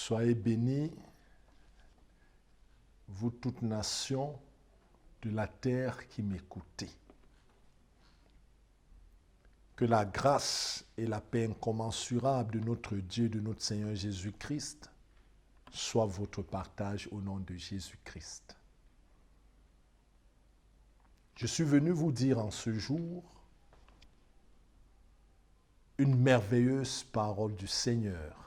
Soyez bénis, vous toutes nations de la terre qui m'écoutez. Que la grâce et la paix incommensurable de notre Dieu, de notre Seigneur Jésus-Christ, soient votre partage au nom de Jésus-Christ. Je suis venu vous dire en ce jour une merveilleuse parole du Seigneur.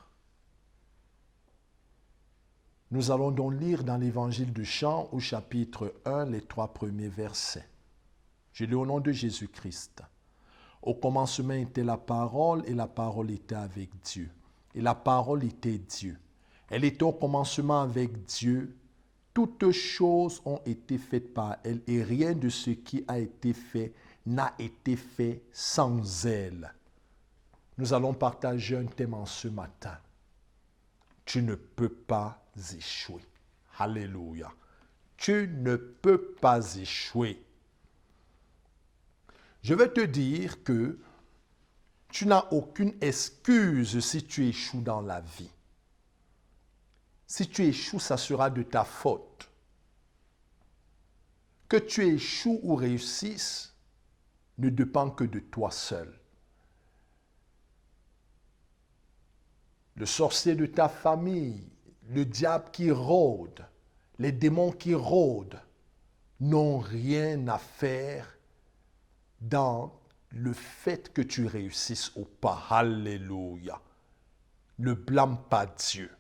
Nous allons donc lire dans l'évangile de Jean au chapitre 1 les 3 premiers versets. Je lis au nom de Jésus-Christ. Au commencement était la parole et la parole était avec Dieu. Et la parole était Dieu. Elle était au commencement avec Dieu. Toutes choses ont été faites par elle et rien de ce qui a été fait n'a été fait sans elle. Nous allons partager un thème en ce matin. Tu ne peux pas échouer. Alléluia. Tu ne peux pas échouer. Je vais te dire que tu n'as aucune excuse si tu échoues dans la vie. Si tu échoues, ça sera de ta faute. Que tu échoues ou réussisses ne dépend que de toi seul. Le sorcier de ta famille, le diable qui rôde, les démons qui rôdent, n'ont rien à faire dans le fait que tu réussisses ou pas. Alléluia. Ne blâme pas Dieu.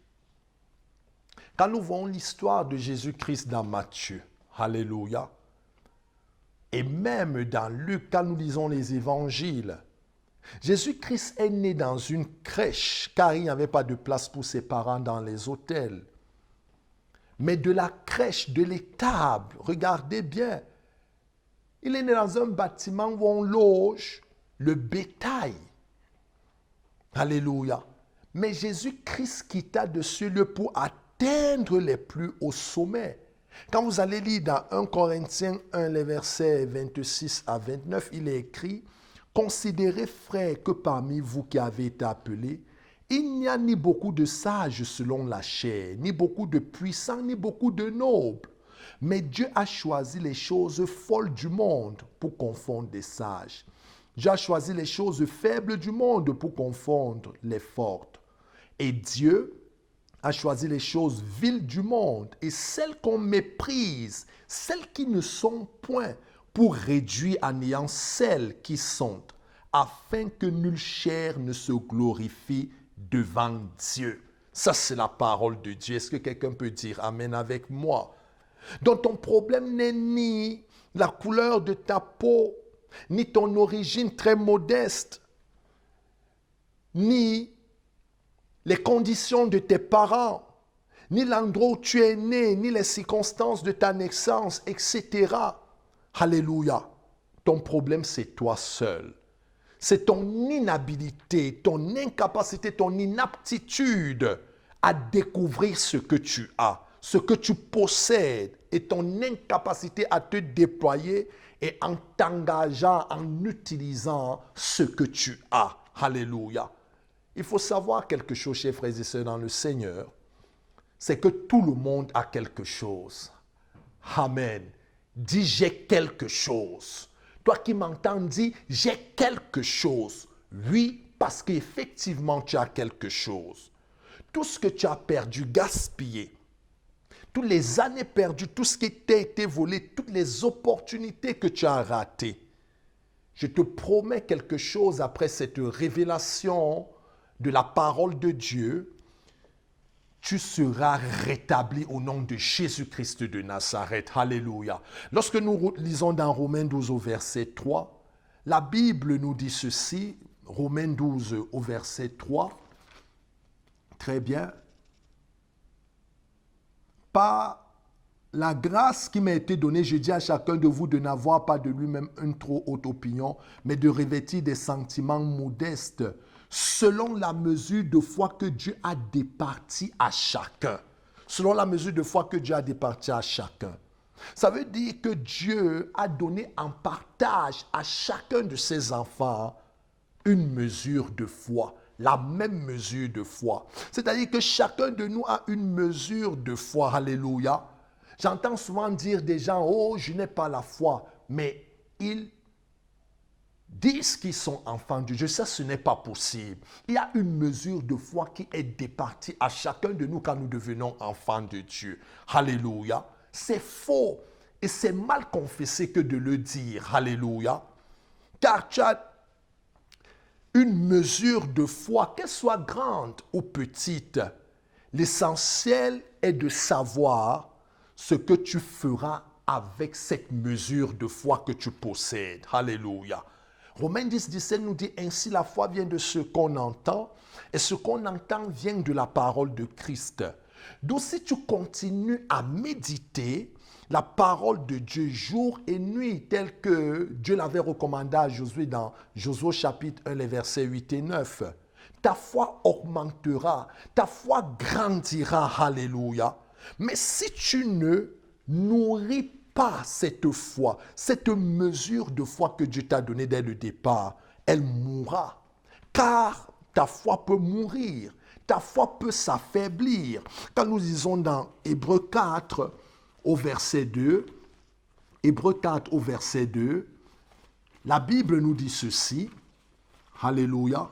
Quand nous voyons l'histoire de Jésus-Christ dans Matthieu, alléluia, et même dans Luc, quand nous lisons les évangiles, Jésus-Christ est né dans une crèche, car il n'y avait pas de place pour ses parents dans les hôtels. Mais de la crèche, de l'étable, regardez bien, il est né dans un bâtiment où on loge le bétail. Alléluia. Mais Jésus-Christ quitta de ce lieu pour atteindre les plus hauts sommets. Quand vous allez lire dans 1 Corinthiens 1, les versets 26 à 29, il est écrit « Considérez, frères, que parmi vous qui avez été appelés, il n'y a ni beaucoup de sages selon la chair, ni beaucoup de puissants, ni beaucoup de nobles. Mais Dieu a choisi les choses folles du monde pour confondre les sages. Dieu a choisi les choses faibles du monde pour confondre les fortes. Et Dieu a choisi les choses viles du monde et celles qu'on méprise, celles qui ne sont point, pour réduire à néant celles qui sont, afin que nulle chair ne se glorifie devant Dieu. Ça, c'est la parole de Dieu. Est-ce que quelqu'un peut dire Amen avec moi? Donc ton problème n'est ni la couleur de ta peau, ni ton origine très modeste, ni les conditions de tes parents, ni l'endroit où tu es né, ni les circonstances de ta naissance, etc. Alléluia. Ton problème, c'est toi seul. C'est ton inhabilité, ton incapacité, ton inaptitude à découvrir ce que tu as, ce que tu possèdes et ton incapacité à te déployer et en t'engageant, en utilisant ce que tu as. Alléluia. Il faut savoir quelque chose, chers frères et sœurs, dans le Seigneur, c'est que tout le monde a quelque chose. Amen. Dis, j'ai quelque chose. Toi qui m'entends, dis, j'ai quelque chose. Oui, parce qu'effectivement, tu as quelque chose. Tout ce que tu as perdu, gaspillé, toutes les années perdues, tout ce qui t'a été volé, toutes les opportunités que tu as ratées, je te promets quelque chose après cette révélation de la parole de Dieu, tu seras rétabli au nom de Jésus-Christ de Nazareth. Alléluia. Lorsque nous lisons dans Romains 12 au verset 3, la Bible nous dit ceci, Romains 12 au verset 3, très bien. Par la grâce qui m'a été donnée, je dis à chacun de vous de n'avoir pas de lui-même une trop haute opinion, mais de revêtir des sentiments modestes, selon la mesure de foi que Dieu a départi à chacun. Selon la mesure de foi que Dieu a départi à chacun. Ça veut dire que Dieu a donné en partage à chacun de ses enfants une mesure de foi. la même mesure de foi. C'est-à-dire que chacun de nous a une mesure de foi. Alléluia. J'entends souvent dire des gens, oh, je n'ai pas la foi, mais ils disent qu'ils sont enfants de Dieu. Ça, ce n'est pas possible. Il y a une mesure de foi qui est départie à chacun de nous quand nous devenons enfants de Dieu. Alléluia. C'est faux et c'est mal confessé que de le dire. Alléluia. Car tu as une mesure de foi, qu'elle soit grande ou petite. L'essentiel est de savoir ce que tu feras avec cette mesure de foi que tu possèdes. Alléluia. Romains 10, 17 nous dit, ainsi la foi vient de ce qu'on entend, et ce qu'on entend vient de la parole de Christ. Donc si tu continues à méditer la parole de Dieu jour et nuit, telle que Dieu l'avait recommandé à Josué dans Josué chapitre 1, les versets 8 et 9, ta foi augmentera, ta foi grandira, alléluia. Mais si tu ne nourris pas cette foi, cette mesure de foi que Dieu t'a donnée dès le départ, elle mourra. Car ta foi peut mourir, ta foi peut s'affaiblir. Quand nous lisons dans Hébreux 4 au verset 2, Hébreux 4 au verset 2, la Bible nous dit ceci, alléluia.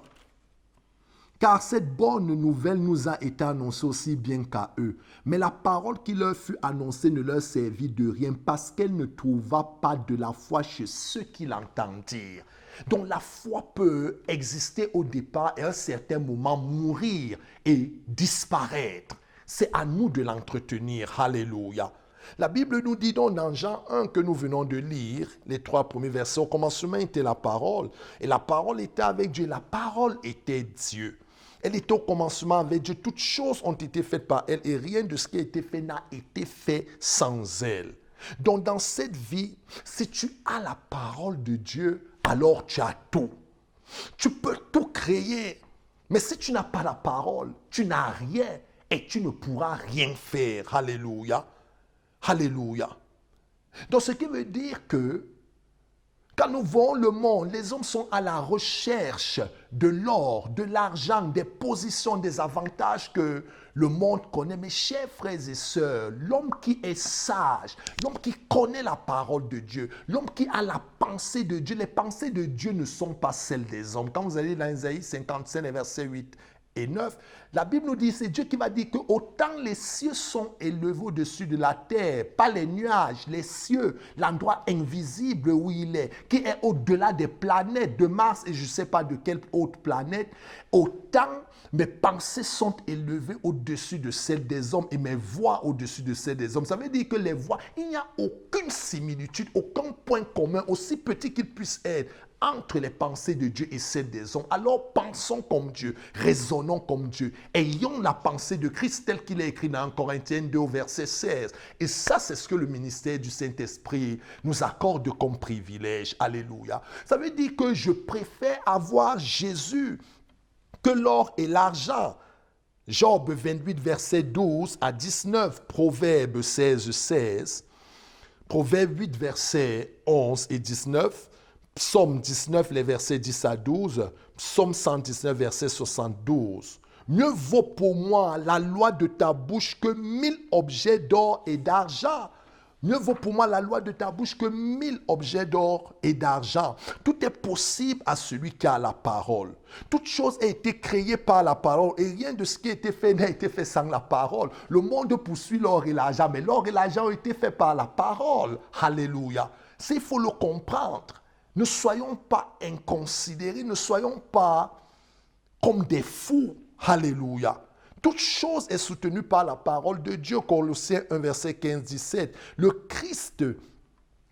Car cette bonne nouvelle nous a été annoncée aussi bien qu'à eux. Mais la parole qui leur fut annoncée ne leur servit de rien parce qu'elle ne trouva pas de la foi chez ceux qui l'entendirent. Donc la foi peut exister au départ et à un certain moment mourir et disparaître. C'est à nous de l'entretenir. Alléluia. La Bible nous dit donc dans Jean 1 que nous venons de lire, les 3 premiers versets, au commencement était la parole, et la parole était avec Dieu, la parole était Dieu. Elle était au commencement avec Dieu, toutes choses ont été faites par elle, et rien de ce qui a été fait n'a été fait sans elle. Donc dans cette vie, si tu as la parole de Dieu, alors tu as tout. Tu peux tout créer, mais si tu n'as pas la parole, tu n'as rien, et tu ne pourras rien faire. Alléluia. Alléluia. Donc ce qui veut dire que quand nous voyons le monde, les hommes sont à la recherche de l'or, de l'argent, des positions, des avantages que le monde connaît. Mes chers frères et sœurs, l'homme qui est sage, l'homme qui connaît la parole de Dieu, l'homme qui a la pensée de Dieu, les pensées de Dieu ne sont pas celles des hommes. Quand vous allez dans Isaïe 55, verset 8 et 9, la Bible nous dit, c'est Dieu qui va dire que autant les cieux sont élevés au-dessus de la terre, pas les nuages, les cieux, l'endroit invisible où il est, qui est au-delà des planètes, de Mars et je ne sais pas de quelle autre planète, autant mes pensées sont élevées au-dessus de celles des hommes et mes voix au-dessus de celles des hommes. Ça veut dire que les voix, il n'y a aucune similitude, aucun point commun, aussi petit qu'il puisse être, entre les pensées de Dieu et celles des hommes. Alors pensons comme Dieu, raisonnons comme Dieu, ayons la pensée de Christ tel qu'il est écrit dans 1 Corinthiens 2 au verset 16. Et ça, c'est ce que le ministère du Saint-Esprit nous accorde comme privilège. Alléluia. Ça veut dire que je préfère avoir Jésus que l'or et l'argent. Job 28 verset 12 à 19, Proverbe 16, 16, Proverbe 8 verset 11 et 19, Psaume 19, les versets 10 à 12, Psaume 119, verset 72. Mieux vaut pour moi la loi de ta bouche que 1000 objets d'or et d'argent. Mieux vaut pour moi la loi de ta bouche que 1000 objets d'or et d'argent. Tout est possible à celui qui a la parole. Toute chose a été créée par la parole et rien de ce qui a été fait n'a été fait sans la parole. Le monde poursuit l'or et l'argent, mais l'or et l'argent ont été faits par la parole. Alléluia. Il faut le comprendre. Ne soyons pas inconsidérés, ne soyons pas comme des fous. Alléluia. Toute chose est soutenue par la parole de Dieu. Colossiens 1, verset 15-17. Le Christ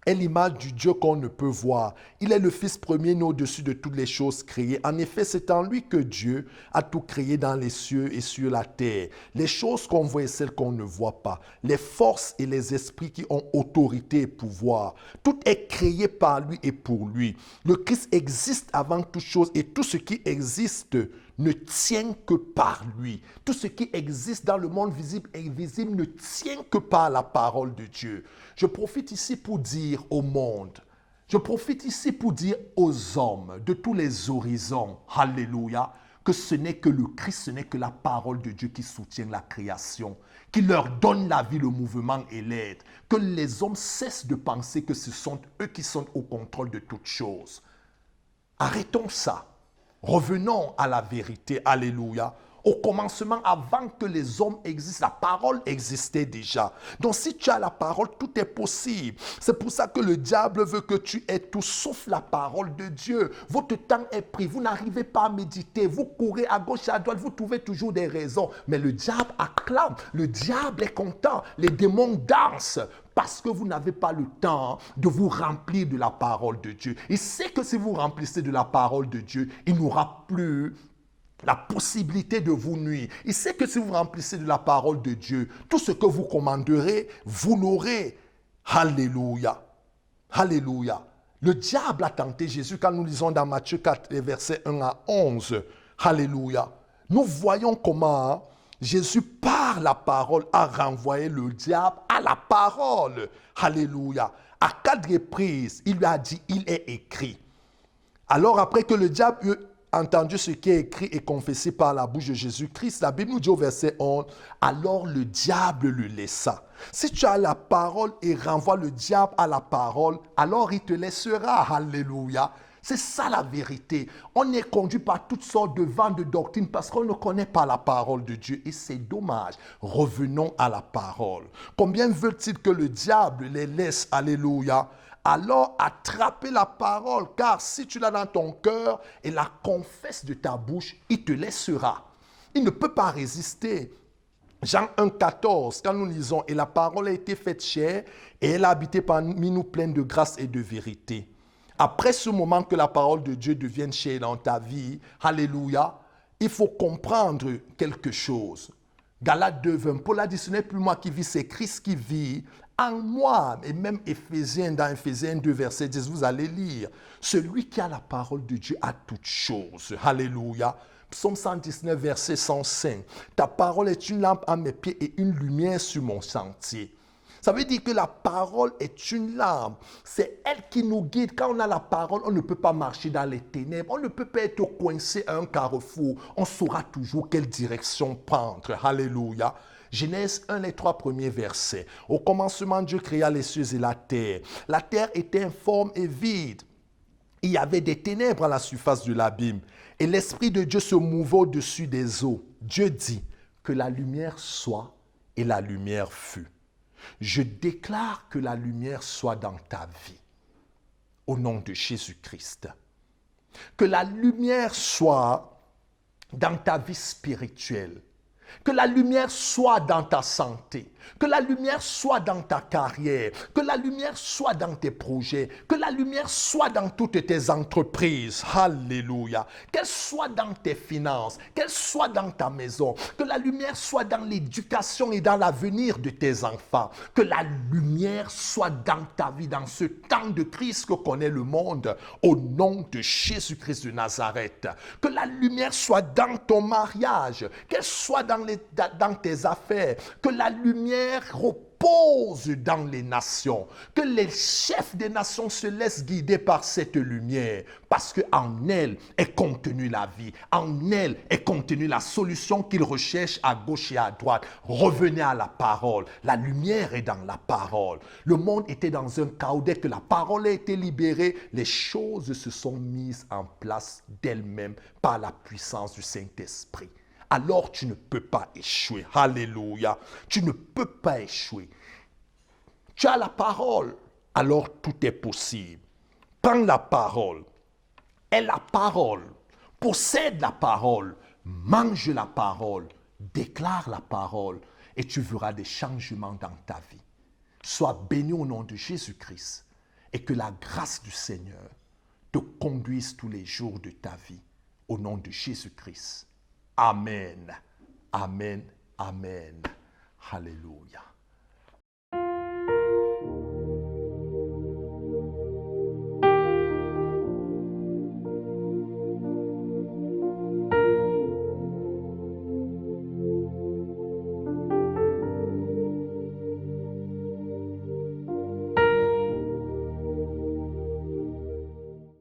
est l'image du Dieu qu'on ne peut voir. Il est le Fils premier-né au-dessus de toutes les choses créées. En effet, c'est en lui que Dieu a tout créé dans les cieux et sur la terre. Les choses qu'on voit et celles qu'on ne voit pas. Les forces et les esprits qui ont autorité et pouvoir. Tout est créé par lui et pour lui. Le Christ existe avant toute chose et tout ce qui existe ne tient que par lui. Tout ce qui existe dans le monde visible et invisible ne tient que par la parole de Dieu. Je profite ici pour dire au monde, je profite ici pour dire aux hommes de tous les horizons, alléluia, que ce n'est que le Christ, ce n'est que la parole de Dieu qui soutient la création, qui leur donne la vie, le mouvement et l'aide. Que les hommes cessent de penser que ce sont eux qui sont au contrôle de toutes choses. Arrêtons ça. Revenons à la vérité. Alléluia. Au commencement, avant que les hommes existent, la parole existait déjà. Donc si tu as la parole, tout est possible. C'est pour ça que le diable veut que tu aies tout sauf la parole de Dieu. Votre temps est pris, vous n'arrivez pas à méditer, vous courez à gauche et à droite, vous trouvez toujours des raisons. Mais le diable acclame, le diable est content, les démons dansent. Parce que vous n'avez pas le temps de vous remplir de la parole de Dieu. Il sait que si vous remplissez de la parole de Dieu, il n'aura plus la possibilité de vous nuire. Il sait que si vous remplissez de la parole de Dieu, tout ce que vous commanderez, vous l'aurez. Alléluia. Alléluia. Le diable a tenté Jésus quand nous lisons dans Matthieu 4, versets 1 à 11. Alléluia. Nous voyons comment Jésus, par la parole, a renvoyé le diable à la parole. Alléluia. À 4 reprises, il lui a dit, il est écrit. Alors après que le diable eut entendu ce qui est écrit et confessé par la bouche de Jésus-Christ, la Bible nous dit au verset 11, alors le diable le laissa. Si tu as la parole et renvoies le diable à la parole, alors il te laissera. Alléluia. C'est ça la vérité. On est conduit par toutes sortes de vents de doctrine parce qu'on ne connaît pas la parole de Dieu. Et c'est dommage. Revenons à la parole. Combien veut-il que le diable les laisse? Alléluia. Alors attrapez la parole, car si tu l'as dans ton cœur et la confesses de ta bouche, il te laissera. Il ne peut pas résister. Jean 1, 14, quand nous lisons, et la parole a été faite chair, et elle a habité parmi nous pleine de grâce et de vérité. Après ce moment que la parole de Dieu devienne chair dans ta vie, alléluia, il faut comprendre quelque chose. Galates 2, 20, Paul a dit, ce n'est plus moi qui vis, c'est Christ qui vit en moi. Et même Éphésiens, dans Éphésiens 2, verset 10, vous allez lire, celui qui a la parole de Dieu a toutes choses. Alléluia. Psaume 119, verset 105, ta parole est une lampe à mes pieds et une lumière sur mon sentier. Ça veut dire que la parole est une lampe. C'est elle qui nous guide. Quand on a la parole, on ne peut pas marcher dans les ténèbres. On ne peut pas être coincé à un carrefour. On saura toujours quelle direction prendre. Alléluia. Genèse 1, les 3 premiers versets. Au commencement, Dieu créa les cieux et la terre. La terre était informe et vide. Il y avait des ténèbres à la surface de l'abîme. Et l'Esprit de Dieu se mouvait au-dessus des eaux. Dieu dit que la lumière soit et la lumière fut. Je déclare que la lumière soit dans ta vie, au nom de Jésus-Christ. Que la lumière soit dans ta vie spirituelle. Que la lumière soit dans ta santé. Que la lumière soit dans ta carrière. Que la lumière soit dans tes projets. Que la lumière soit dans toutes tes entreprises. Alléluia. Qu'elle soit dans tes finances. Qu'elle soit dans ta maison. Que la lumière soit dans l'éducation et dans l'avenir de tes enfants. Que la lumière soit dans ta vie, dans ce temps de crise que connaît le monde. Au nom de Jésus-Christ de Nazareth. Que la lumière soit dans ton mariage. Qu'elle soit dans tes affaires, que la lumière repose dans les nations, que les chefs des nations se laissent guider par cette lumière, parce qu'en elle est contenue la vie, en elle est contenue la solution qu'ils recherchent à gauche et à droite. Revenez à la parole, la lumière est dans la parole. Le monde était dans un chaos, dès que la parole a été libérée, les choses se sont mises en place d'elles-mêmes par la puissance du Saint-Esprit. Alors tu ne peux pas échouer. Alléluia. Tu ne peux pas échouer. Tu as la parole, alors tout est possible. Prends la parole. Aie la parole. Possède la parole. Mange la parole. Déclare la parole. Et tu verras des changements dans ta vie. Sois béni au nom de Jésus-Christ. Et que la grâce du Seigneur te conduise tous les jours de ta vie. Au nom de Jésus-Christ. Amen. Amen. Amen. Alléluia.